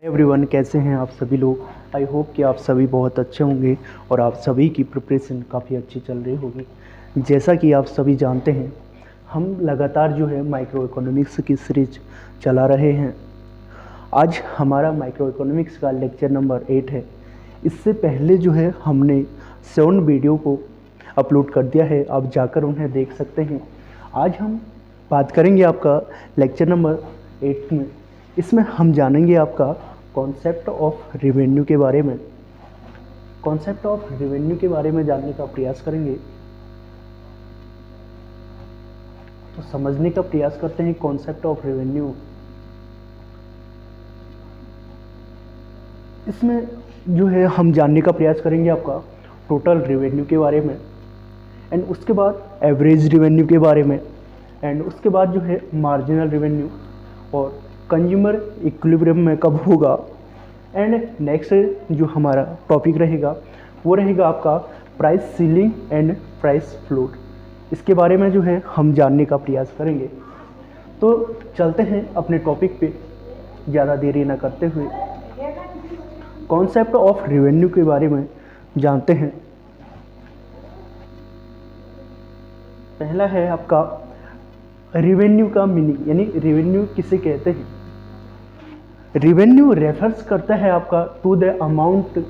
Everyone, कैसे हैं आप सभी लोग। आई होप कि आप सभी बहुत अच्छे होंगे और आप सभी की प्रिपरेशन काफ़ी अच्छी चल रही होगी। जैसा कि आप सभी जानते हैं, हम लगातार जो है माइक्रो इकोनॉमिक्स की सीरीज चला रहे हैं। आज हमारा माइक्रो इकोनॉमिक्स का लेक्चर नंबर 8 है। इससे पहले जो है हमने 7 वीडियो को अपलोड कर दिया है, आप जाकर उन्हें देख सकते हैं। आज हम बात करेंगे आपका लेक्चर नंबर 8 में। इसमें हम जानेंगे आपका कॉन्सेप्ट ऑफ रेवेन्यू के बारे में। कॉन्सेप्ट ऑफ रेवेन्यू के बारे में जानने का प्रयास करेंगे, तो समझने का प्रयास करते हैं कॉन्सेप्ट ऑफ रेवेन्यू। इसमें जो है हम जानने का प्रयास करेंगे आपका टोटल रेवेन्यू के बारे में, एंड उसके बाद एवरेज रेवेन्यू के बारे में, एंड उसके बाद जो है मार्जिनल रेवेन्यू और कंज्यूमर इक्विलिब्रियम में कब होगा। एंड नेक्स्ट जो हमारा टॉपिक रहेगा वो रहेगा आपका price ceiling and price floor. इसके बारे में जो है हम जानने का प्रयास करेंगे। तो चलते हैं अपने टॉपिक पे, ज़्यादा देरी ना करते हुए कॉन्सेप्ट ऑफ रेवेन्यू के बारे में जानते हैं। पहला है आपका रेवेन्यू का मीनिंग, यानी रेवेन्यू किसे कहते हैं। रेवेन्यू रेफर्स करता है आपका to the amount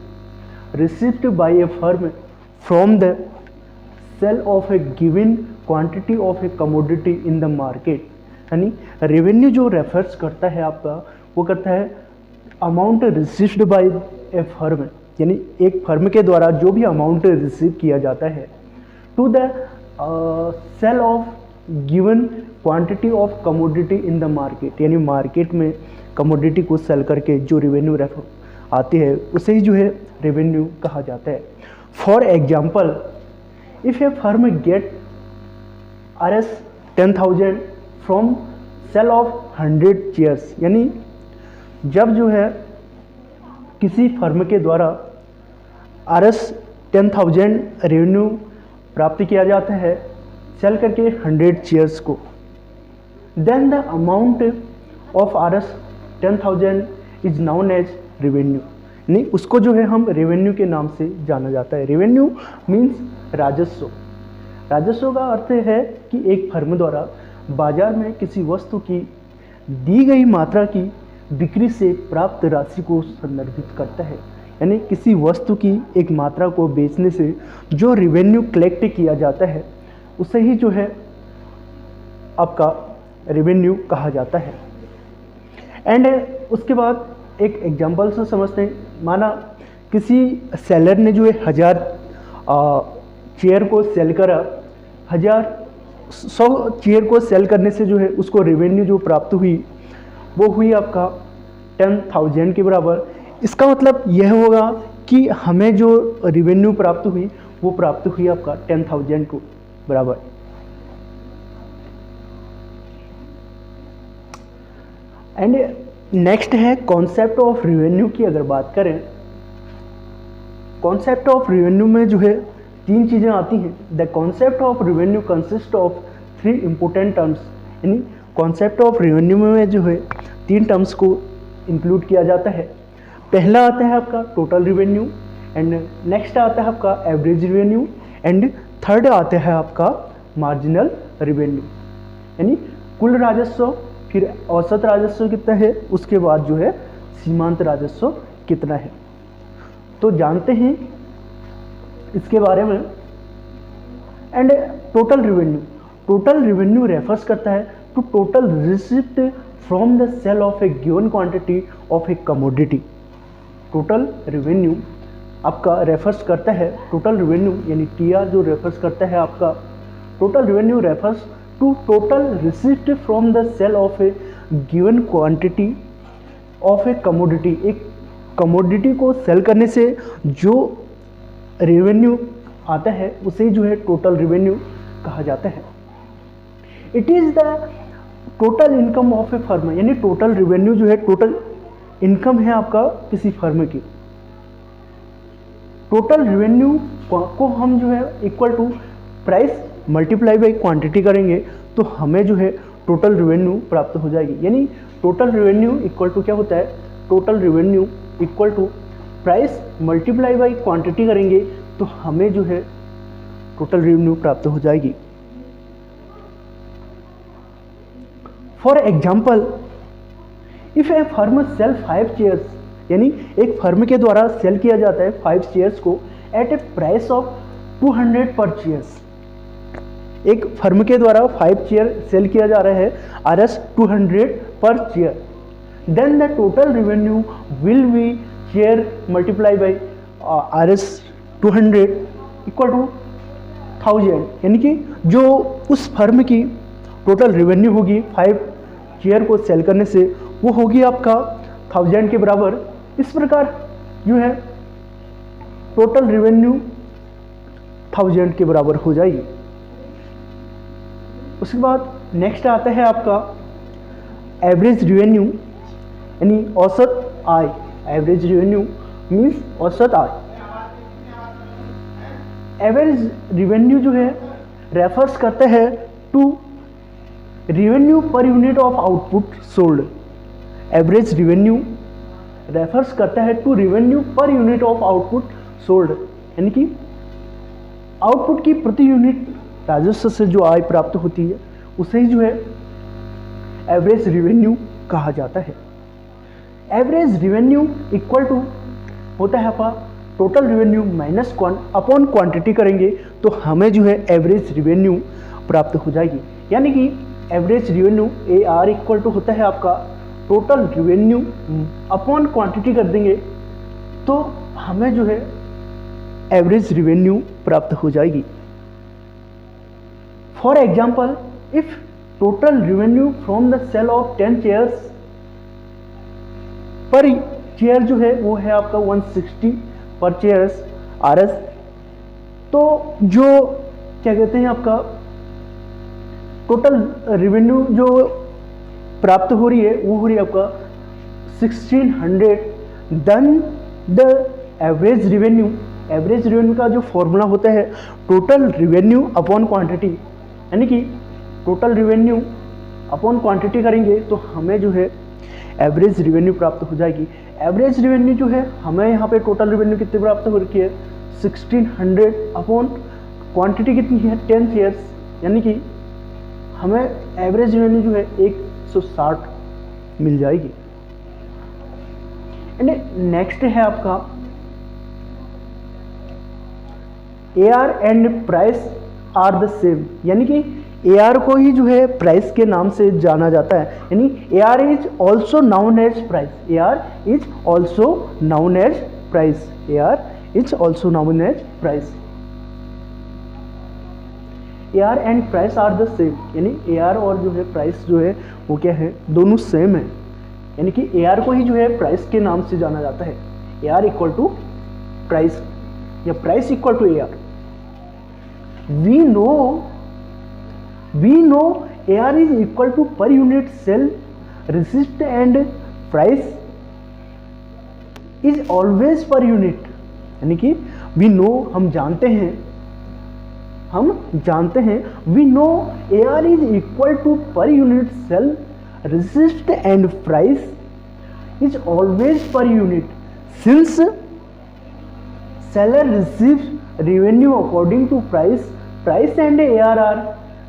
received by a firm from the sale of a given quantity of a commodity in the market. यानी रेवेन्यू जो रेफर्स करता है आपका, वो करता है amount received by a firm, यानी एक फर्म के द्वारा जो भी अमाउंट रिसीव किया जाता है to the sale of given quantity of commodity in the market, यानी मार्केट में कमोडिटी को सेल करके जो रेवेन्यू रेफर आती है उसे ही जो है रेवेन्यू कहा जाता है। For example, if a firm get Rs 10,000 from sale of 100 chairs, यानी जब जो है किसी फर्म के द्वारा Rs 10,000 रेवेन्यू प्राप्त किया जाता है सेल करके 100 चेयर्स को, then the amount of Rs 10,000 is known as revenue. नहीं, उसको जो है हम रेवेन्यू के नाम से जाना जाता है। रेवेन्यू मीन्स राजस्व। राजस्व का अर्थ है कि एक फर्म द्वारा बाजार में किसी वस्तु की दी गई मात्रा की बिक्री से प्राप्त राशि को संदर्भित करता है। यानी किसी वस्तु की एक मात्रा को बेचने से जो रेवेन्यू कलेक्ट किया जाता है उसे ही जो है आपका रेवेन्यू कहा जाता है। एंड उसके बाद एक एग्जांपल से समझते हैं। माना किसी सेलर ने जो है 1000 चेयर को सेल करा, 100 चेयर को सेल करने से जो है उसको रेवेन्यू जो प्राप्त हुई वो हुई आपका 10,000 के बराबर। इसका मतलब यह होगा कि हमें जो रेवेन्यू प्राप्त हुई वो प्राप्त हुई आपका 10,000 को बराबर। एंड नेक्स्ट है कॉन्सेप्ट ऑफ रेवेन्यू की अगर बात करें, कॉन्सेप्ट ऑफ रेवेन्यू में जो है 3 चीज़ें आती हैं। The concept of revenue consist of 3 important terms, यानी कॉन्सेप्ट ऑफ रेवेन्यू में जो है 3 टर्म्स को इंक्लूड किया जाता है। पहला आता है आपका टोटल रेवेन्यू, एंड नेक्स्ट आता है आपका एवरेज रेवेन्यू, एंड थर्ड आता है आपका मार्जिनल रेवेन्यू, यानी कुल राजस्व, फिर औसत राजस्व कितना है, उसके बाद जो है सीमांत राजस्व कितना है। तो जानते हैं इसके बारे में। And total revenue, total revenue refers करता है to total receipt from the sale of a given quantity of a commodity. Total revenue आपका रेफर्स करता है, टोटल रेवेन्यू यानी टीआर जो रेफर्स करता है आपका, total revenue refers to total receipt from the sale of a given quantity of a commodity. एक commodity को सेल करने से जो रेवेन्यू आता है उसे जो है टोटल रेवेन्यू कहा जाता है। It is the total income of A firm, यानी टोटल रेवेन्यू जो है टोटल इनकम है आपका किसी फर्म की। टोटल रेवेन्यू को हम जो है equal to price multiply by quantity करेंगे तो हमें जो है टोटल रेवेन्यू प्राप्त हो जाएगी। यानी टोटल रेवेन्यू इक्वल टू क्या होता है, total revenue equal to price multiply by quantity करेंगे तो हमें जो है टोटल रेवेन्यू प्राप्त हो जाएगी। For example, if a firm sell 5 chairs, यानी एक फर्म के द्वारा सेल किया जाता है 5 चेयर्स को एट ए प्राइस ऑफ 200 पर चेयर्स। एक फर्म के द्वारा 5 चेयर सेल किया जा रहा है RS 200 per chair, then the total revenue will be chair multiply by RS 200 equal to 1000, यानी कि जो उस फर्म की टोटल रेवेन्यू होगी 5 चेयर को सेल करने से वो होगी आपका 1000 के बराबर। इस प्रकार जो है टोटल रेवेन्यू 1000 के बराबर हो जाएगी। उसके बाद नेक्स्ट आता है आपका एवरेज रेवेन्यू, यानी औसत आय। एवरेज रेवेन्यू मीन्स औसत आय। एवरेज रेवेन्यू जो है रेफर्स करता है to revenue per unit of output sold. Average revenue refers करता है to revenue per unit of output sold, यानी कि आउटपुट की प्रति यूनिट राजस्व से जो आय प्राप्त होती है उसे ही जो है एवरेज रेवेन्यू कहा जाता है। एवरेज रेवेन्यू इक्वल टू होता है आपका total revenue minus upon quantity करेंगे तो हमें जो है एवरेज रेवेन्यू प्राप्त हो जाएगी। यानी कि average revenue AR equal to होता है आपका टोटल रेवेन्यू अपॉन क्वांटिटी कर देंगे तो हमें जो है एवरेज रेवेन्यू प्राप्त हो जाएगी। For example, if total revenue from the sale of 10 chairs per chair जो है वो है आपका 160 पर चेयर्स RS, तो जो क्या कहते हैं आपका टोटल रेवेन्यू जो प्राप्त हो रही है वो हो रही है आपका 1600। Then the average revenue, average revenue का जो फॉर्मूला होता है टोटल रेवेन्यू अपॉन क्वांटिटी, यानी कि टोटल रेवेन्यू अपॉन क्वांटिटी करेंगे तो हमें जो है एवरेज रेवेन्यू प्राप्त हो जाएगी। एवरेज रेवेन्यू जो है हमें यहाँ पे टोटल रेवेन्यू कितनी प्राप्त हो रखी है 1600 अपॉन क्वांटिटी कितनी है 10 चेयर्स, यानी कि हमें एवरेज रेवेन्यू जो है 160 मिल जाएगी। एंड नेक्स्ट है आपका AR and price are the same, यानी कि AR को ही जो है प्राइस के नाम से जाना जाता है, यानी AR is also known as price. AR is also known as price. AR is also known as price. AR and price are the same, यानी AR और जो है प्राइस जो है वो क्या है, दोनों सेम है, यानी कि AR को ही जो है प्राइस के नाम से जाना जाता है। AR इक्वल टू प्राइस या price equal to AR। we know AR is equal to per unit sell receipt and price is always per unit, यानी कि we know हम जानते हैं we know AR is equal to per unit sell receipt and price is always per unit since seller receives revenue according to price and AR are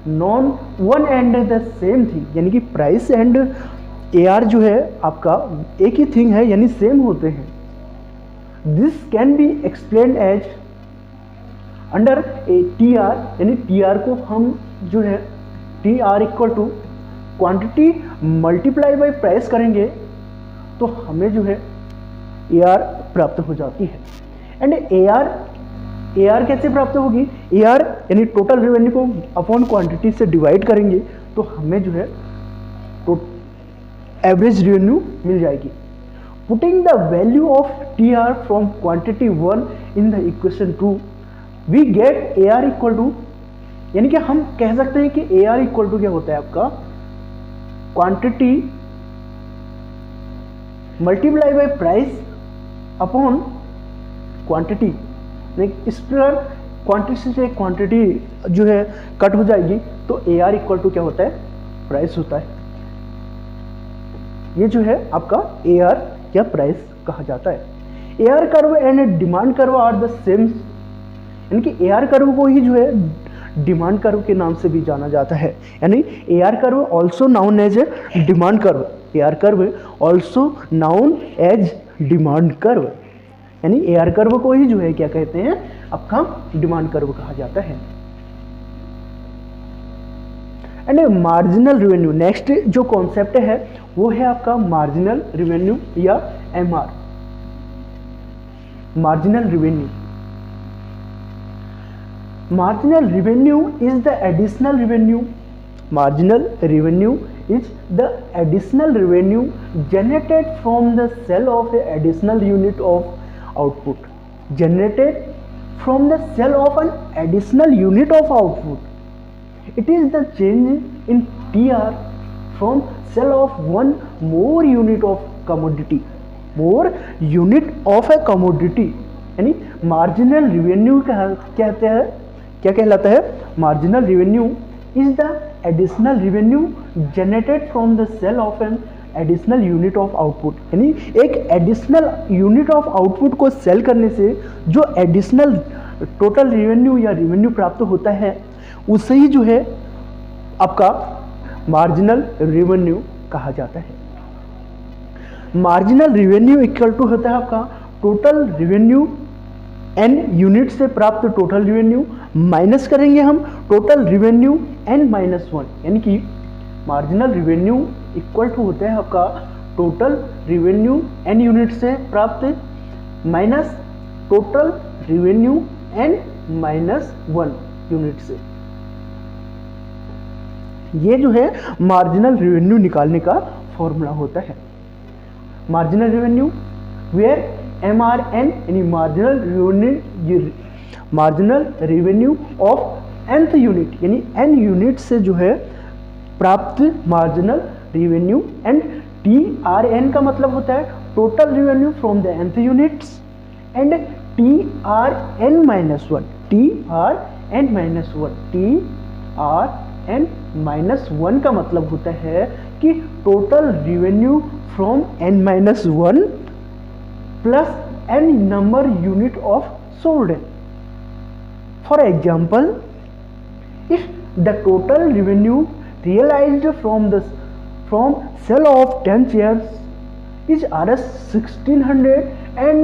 non one and the same thing, यानी कि price and AR जो है आपका एक ही thing है, यानी same होते हैं। This can be explain as under a TR, यानी TR को हम जो है TR equal to quantity multiply by price करेंगे तो हमें जो है AR प्राप्त हो जाती है। एंड AR कैसे प्राप्त होगी, AR यानी टोटल रेवेन्यू को अपॉन क्वांटिटी से डिवाइड करेंगे तो हमें जो है एवरेज रेवेन्यू मिल जाएगी। Putting the value of TR from quantity 1 in the equation 2 we get AR equal to, यानी कि हम कह सकते हैं कि AR इक्वल टू क्या होता है आपका quantity multiply by price upon quantity. इस प्रकार क्वांटिटी से क्वांटिटी जो है कट हो जाएगी तो AR इक्वल टू क्या होता है प्राइस होता है। ये जो है आपका AR या प्राइस कहा जाता है। AR curve and demand curve are the same, यानी कि एआर कर्व को ही जो है डिमांड कर्व के नाम से भी जाना जाता है, यानी AR curve also known as a demand curve, AR curve also known as demand curve, यानी एआर कर्व को ही जो है क्या कहते हैं, आपका डिमांड कर्व कहा जाता है। एंड मार्जिनल रेवेन्यू, नेक्स्ट जो कॉन्सेप्ट है वो है आपका मार्जिनल रेवेन्यू या MR. Marginal revenue, marginal revenue is the additional revenue, marginal revenue is the additional revenue generated from the sale of a additional unit of output, generated from the sale of an additional unit of output. It is the change in TR from sale of one more unit of commodity, more unit of a commodity, यानी marginal revenue कहते हैं, क्या कहलाता है, marginal revenue is the additional revenue generated from the sale of an additional unit of output, यानी एक additional unit of output को sale करने से जो additional total revenue या revenue प्राप्त होता है उसे ही जो है आपका marginal revenue कहा जाता है। marginal revenue इक्वल टू होता है आपका total revenue n यूनिट से प्राप्त टोटल रेवेन्यू माइनस करेंगे हम टोटल रेवेन्यू n माइनस 1, यानी कि मार्जिनल रेवेन्यू इक्वल टू होता है आपका टोटल रेवेन्यू n यूनिट से प्राप्त minus total revenue n minus 1 unit से। ये जो है मार्जिनल रेवेन्यू निकालने का फॉर्मूला होता है। मार्जिनल रेवेन्यू वेयर MRN यानी marginal revenue of nth unit, यानी n यूनिट से जो है प्राप्त मार्जिनल रेवेन्यू, एंड TRN का मतलब होता है total revenue from the nth units, and TRN minus 1, TRN minus 1, TRN minus 1 का मतलब होता है कि total revenue from n minus 1 plus n number unit of sold. For example, if the total revenue realized from sale of 10 chairs is Rs 1600 and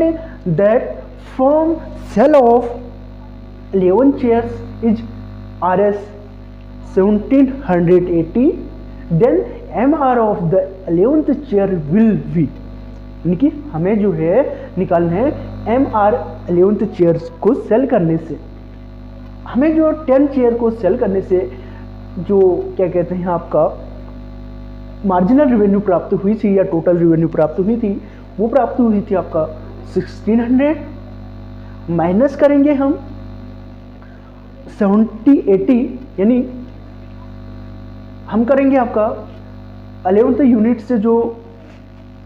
that from sale of 11 chairs is Rs 1780, then MR of the 11th chair will be, यानी कि हमें जो है निकालना है MR 11th chairs को sale करने से, हमें जो 10 चेयर को सेल करने से जो क्या कहते हैं आपका मार्जिनल रेवेन्यू प्राप्त हुई थी या टोटल रेवेन्यू प्राप्त हुई थी, वो प्राप्त हुई थी आपका 1600, माइनस करेंगे हम 7080, यानी हम करेंगे आपका 11th यूनिट से जो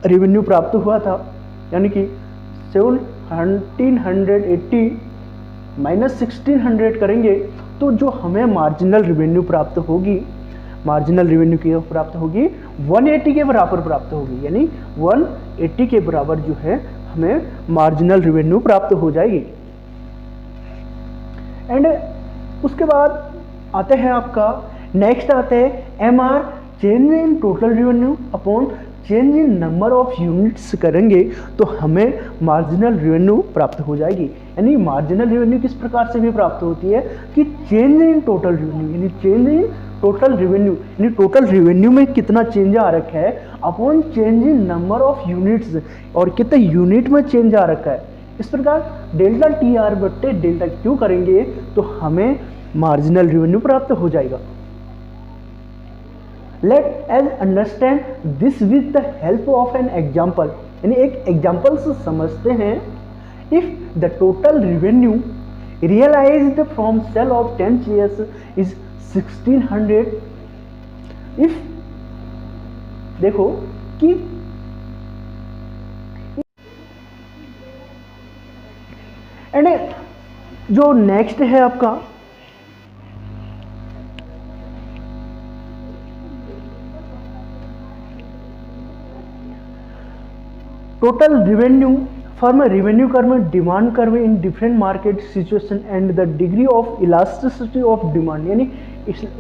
रेवेन्यू प्राप्त हुआ था, यानी कि 1780 माइनस 1600 करेंगे तो जो हमें मार्जिनल रेवेन्यू प्राप्त होगी, मार्जिनल रेवेन्यू की प्राप्त होगी 180 के बराबर प्राप्त होगी, यानी 180 के बराबर जो है हमें मार्जिनल रेवेन्यू प्राप्त हो जाएगी। एंड उसके बाद आते हैं आपका नेक्स्ट आते हैं MR change in total revenue upon change in number of units करेंगे तो हमें मार्जिनल रेवेन्यू प्राप्त हो जाएगी। यानी मार्जिनल रेवेन्यू किस प्रकार से भी प्राप्त होती है कि चेंज इन टोटल रेवेन्यू, यानी चेंज इन टोटल रेवेन्यू, यानी टोटल रेवेन्यू में कितना चेंज आ रखा है upon change in number of units, और कितने यूनिट में चेंज आ रखा है। इस प्रकार डेल्टा TR बट्टे डेल्टा Q करेंगे तो हमें मार्जिनल रेवेन्यू प्राप्त हो जाएगा। Let us understand this with the help of an example, यानी एक एग्जाम्पल से समझते हैं। If the total revenue realized from sale of 10 chairs is 1600, if देखो कि एंड जो नेक्स्ट है आपका total revenue from a revenue curve demand curve in different market situation and the degree of elasticity of demand, यानी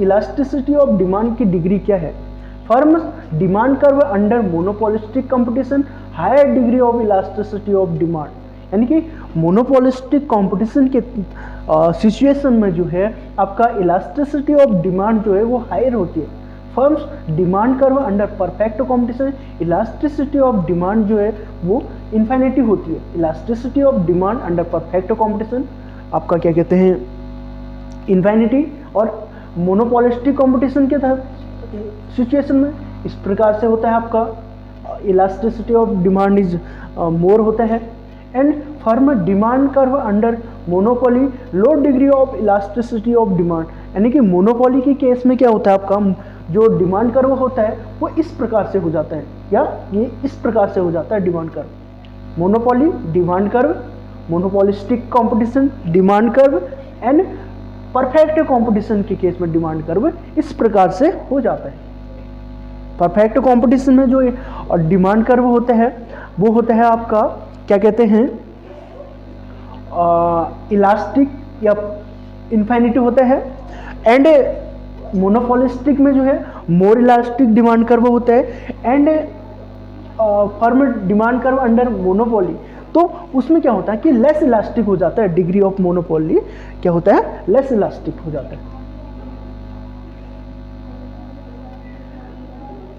elasticity of demand की degree क्या है। Firm demand curve under monopolistic competition, higher degree of elasticity of demand, यानी कि monopolistic competition के situation में जो है आपका इलास्टिसिटी ऑफ डिमांड जो है वो हायर होती है। Firms demand curve under perfect competition, elasticity of demand जो है वो इन्फिनिटी होती है। Elasticity of demand under perfect competition आपका क्या कहते हैं, इन्फिनिटी। और मोनोपोलिस्टिक कंपटीशन के तहत सिचुएशन में इस प्रकार से होता है आपका elasticity of demand is more होता है। And firm demand curve under monopoly, low degree of elasticity of demand, यानी कि मोनोपोली के केस में क्या होता है आपका जो डिमांड कर्व होता है वो इस प्रकार से हो जाता है, या ये इस प्रकार से हो जाता है demand curve. Monopoly demand curve, monopolistic competition demand curve, and perfect competition के केस में डिमांड कर्व इस प्रकार से हो जाता है। परफेक्ट कंपटीशन में जो डिमांड कर्व होता है वो होता है आपका क्या कहते हैं, इलास्टिक या इन्फिनिटी होता है। एंड मोनोपोलिस्टिक में जो है मोर इलास्टिक डिमांड कर्व होता है। And firm demand curve under monopoly, तो उसमें क्या होता है कि लेस इलास्टिक हो जाता है, डिग्री ऑफ मोनोपोली क्या होता है, लेस इलास्टिक हो जाता है।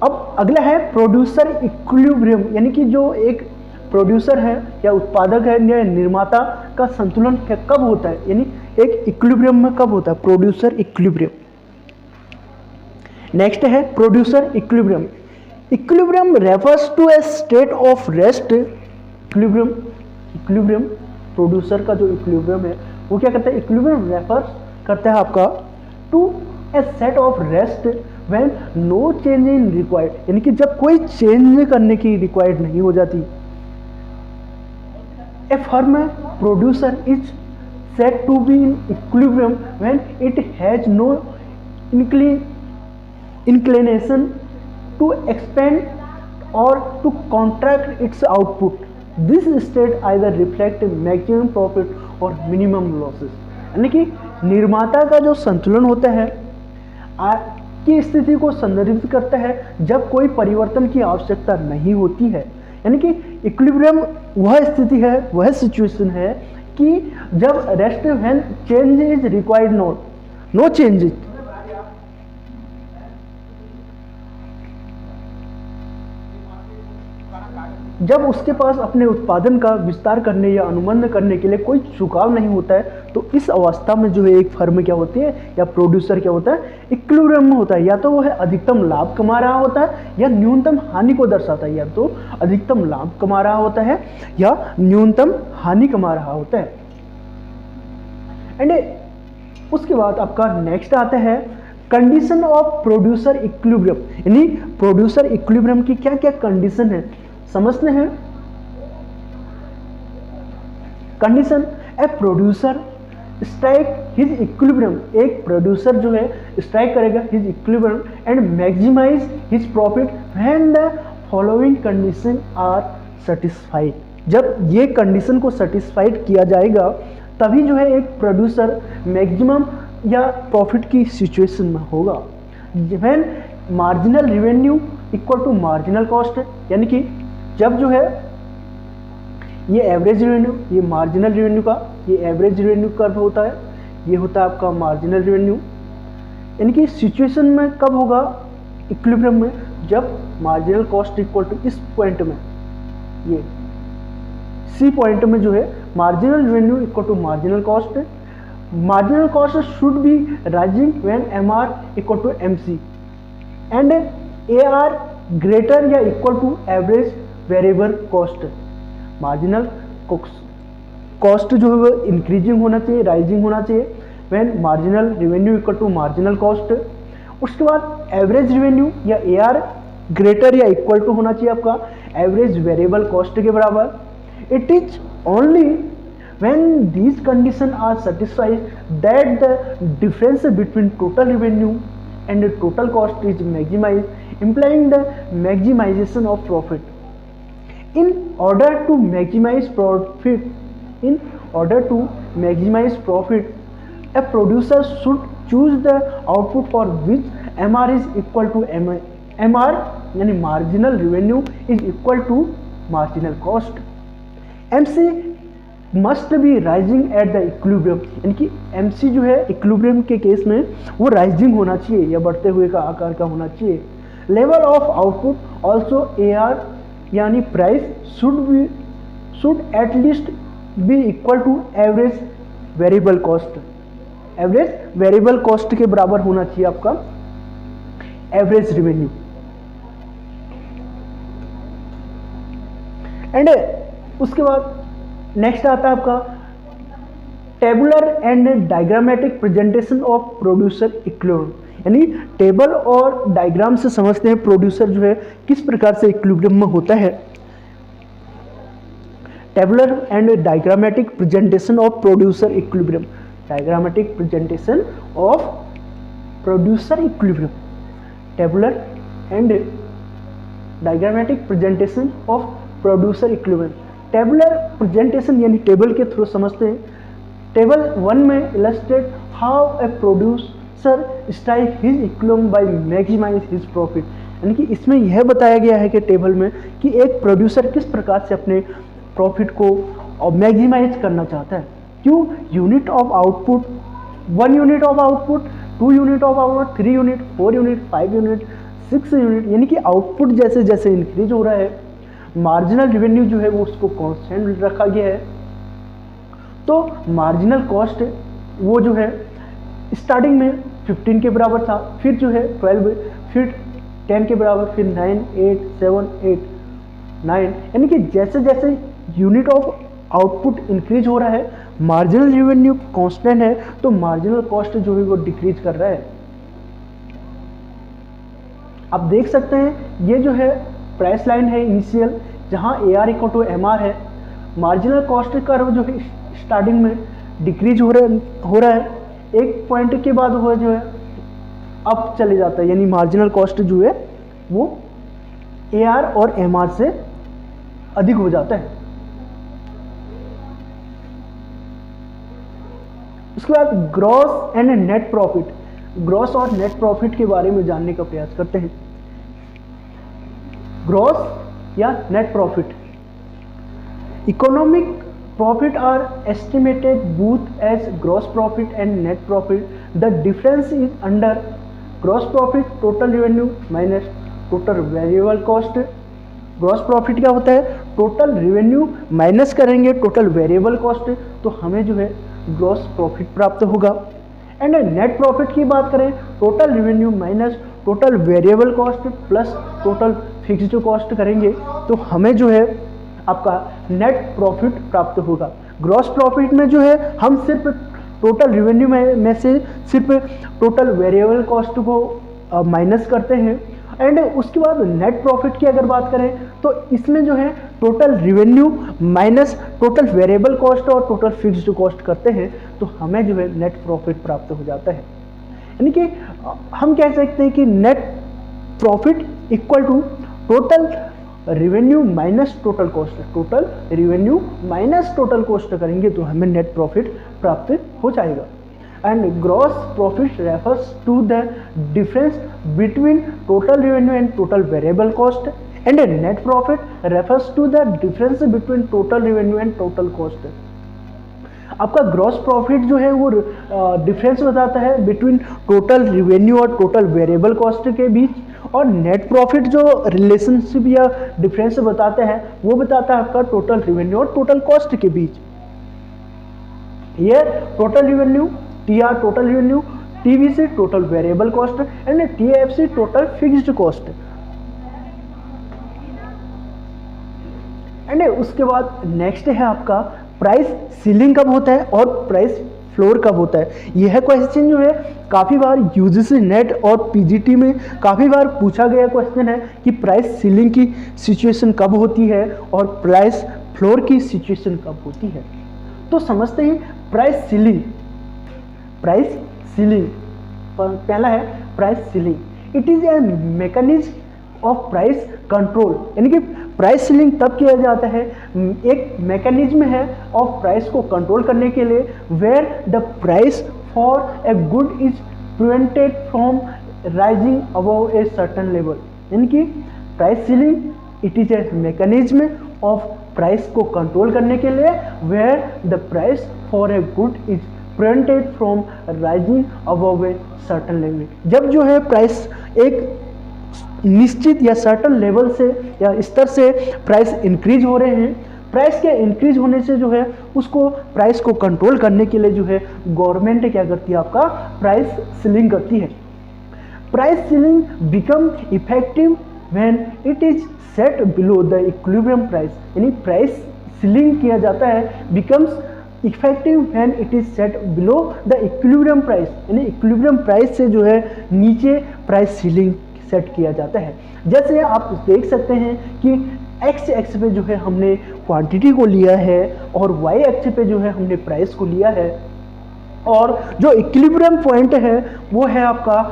अब अगला है प्रोड्यूसर इक्विलिब्रियम, यानी कि जो एक प्रोड्यूसर है या उत्पादक है या निर्माता का संतुलन कब होता है, यानी एक इक्विलिब्रियम में कब होता है, प्रोड्यूसर इक्विलिब्रियम। नेक्स्ट है producer equilibrium. Equilibrium refers to a state of rest. Equilibrium producer का जो इक्विलिब्रियम है वो क्या करता है, इक्विलिब्रियम रेफर्स करता है आपका to a set of rest when no change in required, यानी कि जब कोई चेंज करने की रिक्वायर्ड नहीं हो जाती। A firm producer is set to be in equilibrium when it has no inclination to expand or to contract its output. This state either reflect maximum profit or minimum losses, यानी कि निर्माता का जो संतुलन होता है की स्थिति को संदर्भित करता है जब कोई परिवर्तन की आवश्यकता नहीं होती है। यानी कि इक्विलिब्रियम वह स्थिति है, वह सिचुएशन है कि जब rest when change is required, no change, जब उसके पास अपने उत्पादन का विस्तार करने या अनुबंध करने के लिए कोई झुकाव नहीं होता है, तो इस अवस्था में जो है एक फर्म क्या होती है या प्रोड्यूसर क्या होता है, इक्विलिब्रियम में होता है। या तो वो है अधिकतम लाभ कमा रहा होता है या न्यूनतम हानि को दर्शाता है, या तो अधिकतम लाभ कमा रहा होता है या न्यूनतम हानि कमा रहा होता है। एंड उसके बाद आपका नेक्स्ट आता है कंडीशन ऑफ प्रोड्यूसर इक्विलिब्रियम, यानी प्रोड्यूसर इक्विलिब्रियम की क्या क्या कंडीशन है समझते हैं। Condition, a producer strike his equilibrium, एक प्रोड्यूसर जो है स्ट्राइक करेगा his equilibrium and maximize his profit when the following condition are satisfied. जब ये कंडीशन को सेटिस्फाइड किया जाएगा तभी जो है एक प्रोड्यूसर मैक्सिमम या प्रॉफिट की सिचुएशन में होगा। When marginal revenue equal to marginal cost, यानी कि जब जो है ये एवरेज रेवेन्यू, ये मार्जिनल रेवेन्यू का ये एवरेज रेवेन्यू कर्व होता है, ये होता है आपका मार्जिनल रेवेन्यू। यानी कि सिचुएशन में कब होगा इक्विलिब्रियम में, जब मार्जिनल कॉस्ट इक्वल टू इस पॉइंट में, ये सी पॉइंट में जो है marginal revenue equal to marginal cost. Marginal cost should be rising when MR equal to MC and AR greater या equal to average variable cost. Marginal cost जो है वो इंक्रीजिंग होना चाहिए, राइजिंग होना चाहिए when marginal revenue equal to marginal cost. उसके बाद एवरेज रेवेन्यू या एआर ग्रेटर या इक्वल टू होना चाहिए आपका एवरेज वेरिएबल कॉस्ट के बराबर। It is only when these condition are satisfied that the difference between total revenue and total cost is maximized, implying the maximization of profit. In order to maximize profit, a producer should choose the output for which MR is equal to MR यानी marginal revenue is equal to marginal cost. MC must be rising at the equilibrium, यानी कि MC जो है equilibrium के case में वो rising होना चाहिए या बढ़ते हुए का आकार का होना चाहिए. Level of output also AR यानी price should at least be equal to average variable cost. Average variable cost के बराबर होना चाहिए आपका एवरेज रेवेन्यू. एंड उसके बाद नेक्स्ट आता है आपका tabular and diagrammatic presentation of producer equilibrium, यानी टेबल और डायग्राम से समझते हैं प्रोड्यूसर जो है किस प्रकार से इक्विलिब्रियम में होता है. Tabular and diagrammatic presentation of producer equilibrium, diagrammatic presentation of producer equilibrium, tabular and diagrammatic presentation of producer equilibrium. Tabular presentation यानी टेबल के थ्रू समझते हैं. टेबल 1 में illustrate how a producer strike his equilibrium by maximize his profit, यानी कि इसमें यह बताया गया है कि टेबल में कि एक प्रोड्यूसर किस प्रकार से अपने प्रॉफिट को मैक्सिमाइज करना चाहता है. क्यों? Unit of output, 1 unit of output, 2 unit of output, 3 unit, 4 unit, 5 unit, 6 unit, यानी कि आउटपुट जैसे जैसे इंक्रीज हो रहा है मार्जिनल रेवेन्यू जो है वो उसको कांस्टेंट रखा गया है. तो मार्जिनल कॉस्ट वो जो है स्टार्टिंग में 15 के बराबर था, फिर जो है 12, फिर 10 के बराबर, फिर 9, 8, 7, 8, 9, यानी कि जैसे जैसे यूनिट ऑफ आउटपुट इंक्रीज हो रहा है मार्जिनल रेवेन्यू कांस्टेंट है तो मार्जिनल कॉस्ट जो है वो डिक्रीज कर रहा है. आप देख सकते हैं ये जो है प्राइस लाइन है इनिशियल, जहां AR इक्वल टू MR है. मार्जिनल कॉस्ट कर्व जो है स्टार्टिंग में डिक्रीज हो रहा है, एक पॉइंट के बाद वो जो है अप चले जाता है, यानी मार्जिनल कॉस्ट जो है वो AR और MR से अधिक हो जाता है. उसके बाद gross and net profit, gross और नेट प्रॉफिट के बारे में जानने का प्रयास करते हैं. ग्रॉस या net profit, economic profit are estimated both as gross profit and net profit. The difference is under gross profit total revenue minus total variable cost. Gross profit क्या होता है? टोटल रेवेन्यू माइनस करेंगे total variable cost तो हमें जो है gross profit प्राप्त होगा. एंड नेट प्रॉफिट की बात करें, total revenue minus total variable cost plus total fixed cost करेंगे तो हमें जो है आपका नेट प्रॉफिट प्राप्त होगा. ग्रॉस प्रॉफिट में जो है हम सिर्फ टोटल रेवेन्यू में से सिर्फ टोटल वेरिएबल कॉस्ट को माइनस करते हैं. एंड उसके बाद नेट प्रॉफिट की अगर बात करें तो इसमें जो है total revenue minus total variable cost और टोटल फिक्स्ड कॉस्ट करते हैं तो हमें जो है नेट प्रॉफिट प्राप्त हो जाता है. यानी कि हम कह सकते हैं कि net profit equal to total revenue minus total cost. Total revenue minus total cost करेंगे तो हमें नेट प्रॉफिट प्राप्त हो जाएगा. And gross profit refers to the difference between total revenue and total variable cost, and net profit refers to the difference between total revenue and total cost. आपका gross profit जो है वो difference बताता है between total revenue और total variable cost के बीच, और net profit जो रिलेशनशिप या डिफरेंस बताते हैं वो बताता है आपका टोटल रेवेन्यू और टोटल कॉस्ट के बीच. ये total revenue TR total revenue, TVC total variable cost and TFC total fixed cost. And उसके बाद नेक्स्ट है आपका प्राइस सीलिंग कब होता है और प्राइस फ्लोर कब होता है. यह क्वेश्चन जो है काफ़ी बार UGC नेट और PGT में काफ़ी बार पूछा गया क्वेश्चन है कि प्राइस सीलिंग की सिचुएशन कब होती है और प्राइस फ्लोर की सिचुएशन कब होती है. तो समझते हैं प्राइस सीलिंग. प्राइस सीलिंग पहला है price ceiling. It is a mechanism of price control, यानी कि प्राइस सीलिंग तब किया जाता है, एक मैकेनिज्म है ऑफ प्राइस को कंट्रोल करने के लिए, where the price for a good is prevented from rising above a certain level. यानी कि price ceiling it is a mechanism of price को कंट्रोल करने के लिए, where the price for a good is prevented from rising above a certain level. जब जो है price एक निश्चित या सर्टन लेवल से या स्तर से प्राइस इंक्रीज हो रहे हैं, प्राइस के इंक्रीज होने से जो है उसको प्राइस को कंट्रोल करने के लिए जो है गवर्नमेंट क्या करती है, आपका प्राइस सीलिंग करती है। Price ceiling become effective when it is set below the equilibrium price. यानी प्राइस सीलिंग किया जाता है becomes effective when it is set below the equilibrium price. यानी इक्विलिब्रियम प्राइस से जो है नीचे प्राइस सीलिंग सेट किया जाता है। जैसे आप देख सकते हैं कि एक्स एक्स पे जो है हमने क्वांटिटी को लिया है और वाई एक्स पे जो है हमने प्राइस को लिया है, और जो इक्विलिब्रियम पॉइंट है वो है आपका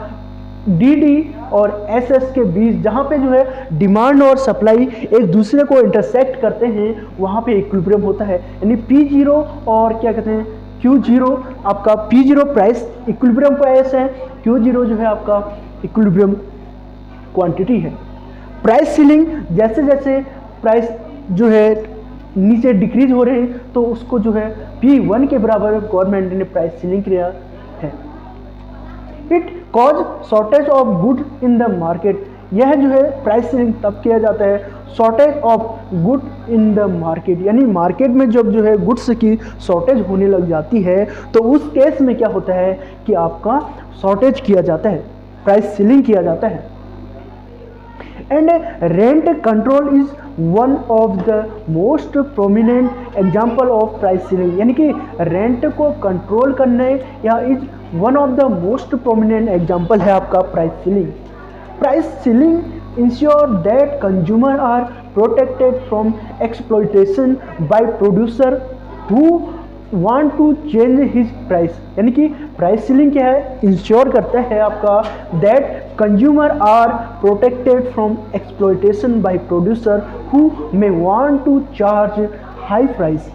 डी डी और एस एस के बीच, जहाँ पे जो है डिमांड और सप्लाई एक दूसरे को इंटरसेक्ट करते हैं, वहाँ पे इक्विलिब्रियम होता है। यानी पी जीरो और क्या कहते हैं क्यू जीरो, आपका P zero price equilibrium price है, क्यू जीरो जो है आपका इक्विलिब्रियम क्वांटिटी है। प्राइस सीलिंग जैसे जैसे प्राइस जो है नीचे डिक्रीज हो रहे हैं तो उसको जो है P1 के बराबर गवर्नमेंट ने प्राइस सीलिंग किया है। It cause shortage of good in the market. यह जो है प्राइस सीलिंग तब किया जाता है shortage of good in the market, यानी मार्केट में जब जो है गुड्स की शॉर्टेज होने लग जाती है तो उस केस में क्या होता है कि आपका शॉर्टेज किया जाता है, प्राइस सीलिंग किया जाता है। And rent control is one of the most prominent example of price ceiling. यानी कि रेंट को कंट्रोल करने या is one of the most prominent example है आपका price ceiling. Price ceiling ensure that consumer are protected from exploitation by producer who want to change his price. यानी कि price ceiling क्या है, इंश्योर करता है आपका that consumer are protected from exploitation by producer who may want to charge high price.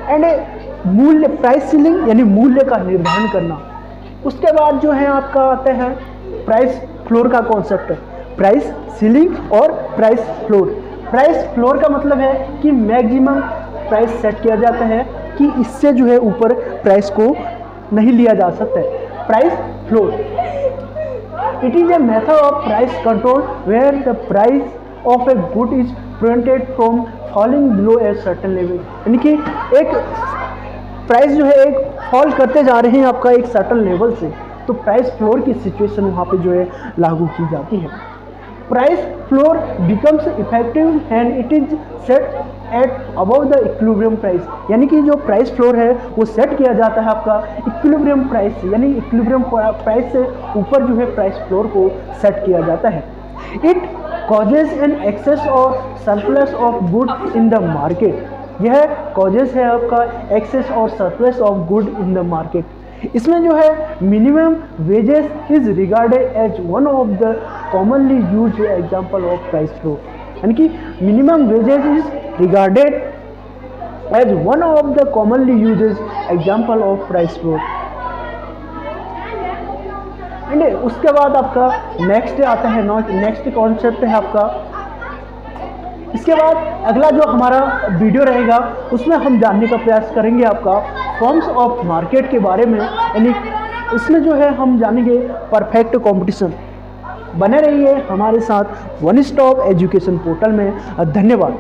And मूल्य, price ceiling यानी मूल्य का निर्धारण करना। उसके बाद जो है आपका आता है प्राइस फ्लोर का कॉन्सेप्ट, प्राइस सीलिंग और प्राइस फ्लोर। प्राइस फ्लोर का मतलब है कि मैक्सिमम प्राइस सेट किया जाता है कि इससे जो है ऊपर प्राइस को नहीं लिया जा सकता है। Price floor it is a method of price control where the price of a good is prevented from falling below a certain level. यानी कि एक प्राइस जो है एक फॉल करते जा रहे हैं आपका एक सर्टेन लेवल से, तो प्राइस फ्लोर की सिचुएशन वहाँ पे जो है लागू की जाती है। Price floor becomes effective and it is set eight above the equilibrium price. यानी कि जो प्राइस फ्लोर है वो सेट किया जाता है आपका इक्विलिब्रियम प्राइस से, यानी इक्विलिब्रियम प्राइस से ऊपर जो है प्राइस फ्लोर को सेट किया जाता है। इट कॉजेज एन एक्सेस और surplus of good in the market. यह कॉजेज है आपका एक्सेस और surplus of good in the market. इसमें जो है minimum wages is regarded as one of the commonly used example of price floor. यानी कि minimum wages is regarded as one of the commonly used example of price floor. And उसके बाद आपका next आता है नेक्स्ट कॉन्सेप्ट है आपका। इसके बाद अगला जो हमारा वीडियो रहेगा उसमें हम जानने का प्रयास करेंगे आपका फॉर्म्स ऑफ मार्केट के बारे में। यानी इसमें जो है हम जानेंगे परफेक्ट कंपटीशन। बने रहिए हमारे साथ वन स्टॉप एजुकेशन पोर्टल में। धन्यवाद।